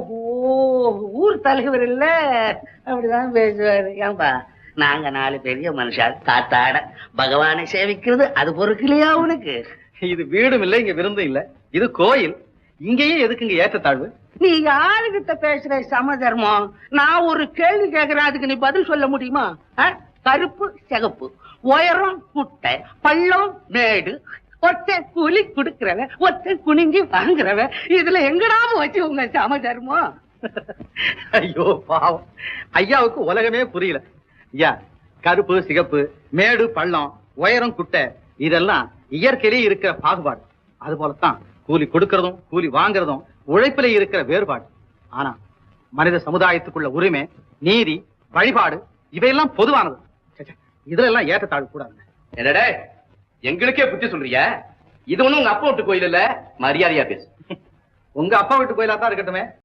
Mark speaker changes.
Speaker 1: ஓஹோ, ஊர் தலைவர் இல்ல, அப்படிதான் பேசுவாரு. ஏன்பா, நாங்க 4 பெரிய மனுஷா காத்தாட பகவானை சேவிக்கிறது அது பொறுக்கலையா உனக்கு?
Speaker 2: இது வீடும் இல்ல, இங்க விருந்தும் இல்ல, இது கோயில். இங்கேயே எதுக்குங்க ஏற்றத்தாழ்வு?
Speaker 1: நீ யாருகிட்ட பேசுற சமதர்மம்? நான் ஒரு கேள்வி கேட்கிறேன், அதுக்கு நீ பதில் சொல்ல முடியுமா? கருப்பு சிகப்பு, உயரம் முட்டை, பள்ளம் மேடு, ஒத்த கூலி குடுக்கிறவ, ஒத்த குனிஞ்சி வாங்குறவ, இதுல எங்கடா வச்சு உங்க சமதர்மம்?
Speaker 2: ஐயோ பாவம், ஐயாவுக்கு உலகமே புரியல. ஐயா, கருப்பு சிகப்பு, மேடு பள்ளம், உயரம் குட்டை, இதெல்லாம் இயற்கையிலேயே இருக்கிற பாகுபாடு. அது போலத்தான் கூலி கொடுக்கறதும் கூலி வாங்குறதும் உழைப்பிலே இருக்கிற வேறுபாடு. ஆனா மனித சமுதாயத்துக்குள்ள உரிமை, நீதி, வழிபாடு இவையெல்லாம் பொதுவானது. இதுல எல்லாம் ஏற்றத்தாழ்வு கூடாது.
Speaker 3: என்னடா எங்களுக்கே புத்தி சொல்றியா? இது ஒண்ணும் உங்க அப்பா வீட்டு கோயில் இல்ல, மரியாதையா பேசு.
Speaker 2: உங்க அப்பா வீட்டு கோயிலா தான் இருக்கட்டுமே.